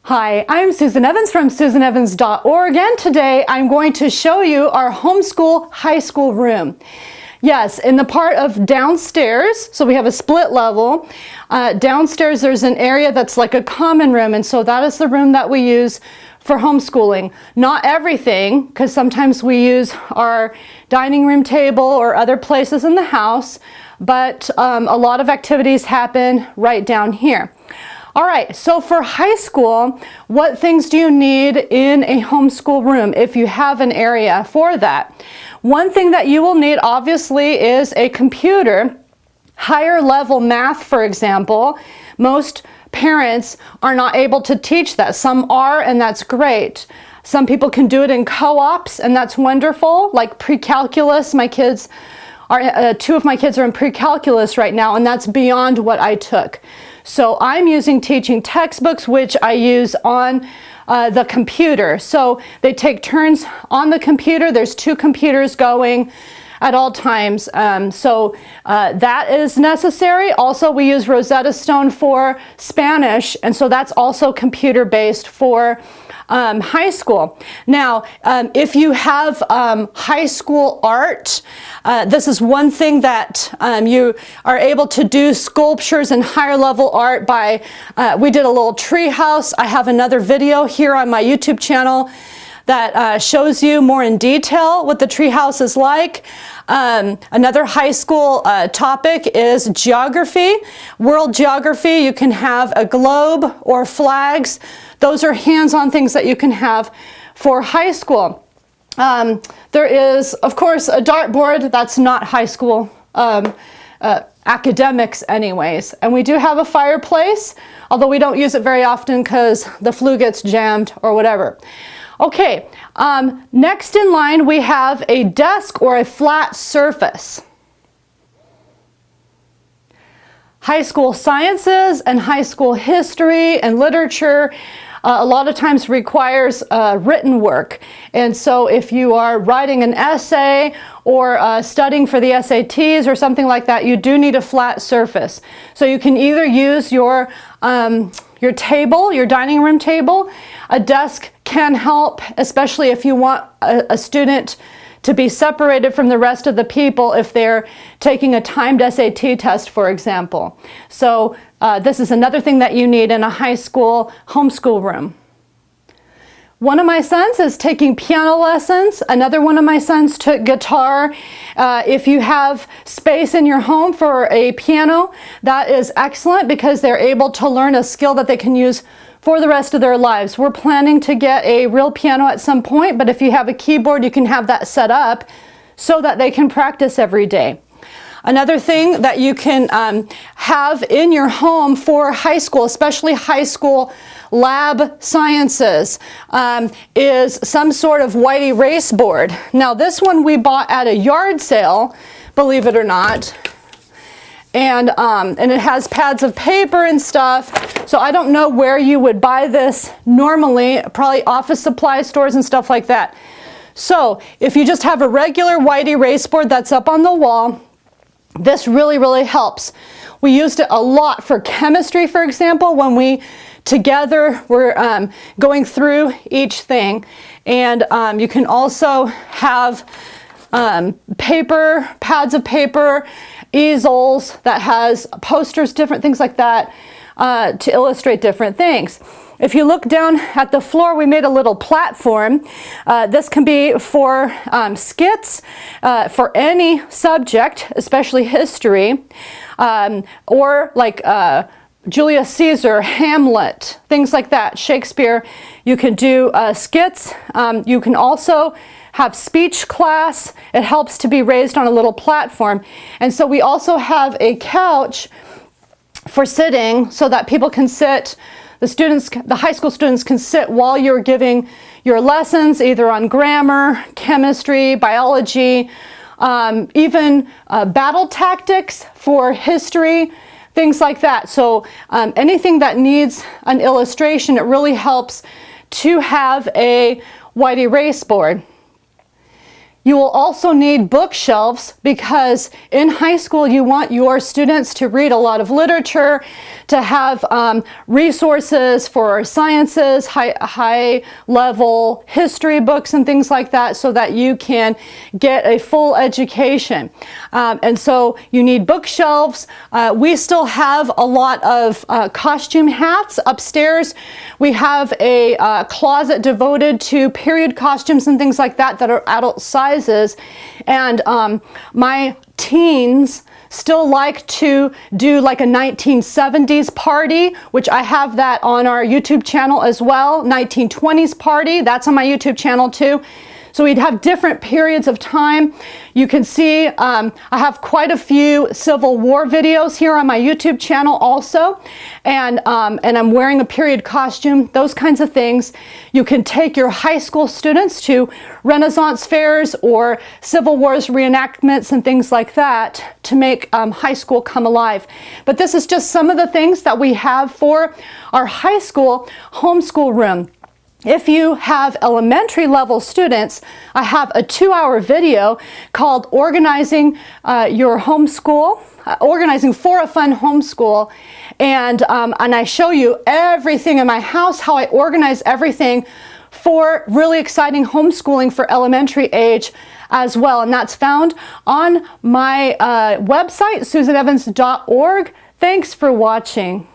Hi, I'm Susan Evans from susanevans.org, and today I'm going to show you our homeschool high school room. Yes, in the part of downstairs, so we have a split level. Downstairs there's an area that's like a common room, and so that is the room that we use for homeschooling. Not everything, because sometimes we use our dining room table or other places in the house, but a lot of activities happen right down here. All right, so for high school, what things do you need in a homeschool room if you have an area for that? One thing that you will need, obviously, is a computer. Higher level math, for example, most parents are not able to teach that. Some are, and that's great. Some people can do it in co-ops, and that's wonderful, like pre-calculus. My kids are, two of my kids are in pre-calculus right now, and that's beyond what I took. So I'm using teaching textbooks, which I use on the computer. So they take turns on the computer. There's two computers going at all times. That is necessary. Also, we use Rosetta Stone for Spanish, and so that's also computer-based for high school. Now, if you have high school art, this is one thing that you are able to do sculptures and higher level art by, we did a little tree house. I have another video here on my YouTube channel that shows you more in detail what the tree house is like. Another high school topic is geography, world geography. You can have a globe or flags. Those are hands-on things that you can have for high school. There is, of course, a dartboard. That's not high school academics anyways. And we do have a fireplace, although we don't use it very often because the flue gets jammed or whatever. Okay, next in line we have a desk or a flat surface. High school sciences and high school history and literature a lot of times requires written work. And so if you are writing an essay or studying for the SATs or something like that, you do need a flat surface. So you can either use your table, your dining room table. A desk can help, especially if you want a student to be separated from the rest of the people if they're taking a timed SAT test, for example. So this is another thing that you need in a high school homeschool room. One of my sons is taking piano lessons. Another one of my sons took guitar. If you have space in your home for a piano, that is excellent because they're able to learn a skill that they can use for the rest of their lives. We're planning to get a real piano at some point, but if you have a keyboard, you can have that set up so that they can practice every day. Another thing that you can have in your home for high school, especially high school lab sciences, is some sort of white erase board. Now this one we bought at a yard sale, believe it or not. And it has pads of paper and stuff. So I don't know where you would buy this normally, probably office supply stores and stuff like that. So if you just have a regular white erase board that's up on the wall, this really helps. We used it a lot for chemistry, for example, when we together were going through each thing. And you can also have paper, pads of paper, easels that has posters, different things like that to illustrate different things. If you look down at the floor, we made a little platform. This can be for skits, for any subject, especially history, or like Julius Caesar, Hamlet, things like that, Shakespeare. You can do skits. You can also have speech class. It helps to be raised on a little platform. And so we also have a couch for sitting so that people can sit, the high school students can sit while you're giving your lessons, either on grammar, chemistry, biology, even battle tactics for history, things like that. So anything that needs an illustration, it really helps to have a white erase board. You will also need bookshelves because in high school you want your students to read a lot of literature, to have resources for sciences, high level history books and things like that, so that you can get a full education. And so you need bookshelves. We still have a lot of costume hats upstairs. We have a closet devoted to period costumes and things like that that are adult sizes. And my teens still like to do like a 1970s party, which I have that on our YouTube channel as well. 1920s party, that's on my YouTube channel too. So we'd have different periods of time. You can see I have quite a few Civil War videos here on my YouTube channel also. And I'm wearing a period costume, those kinds of things. You can take your high school students to Renaissance fairs or Civil War's reenactments and things like that to make high school come alive. But this is just some of the things that we have for our high school homeschool room. If you have elementary level students, I have a 2-hour video called Organizing Your Homeschool, Organizing for a Fun Homeschool. And I show you everything in my house, how I organize everything for really exciting homeschooling for elementary age as well. And that's found on my website, susanevans.org. Thanks for watching.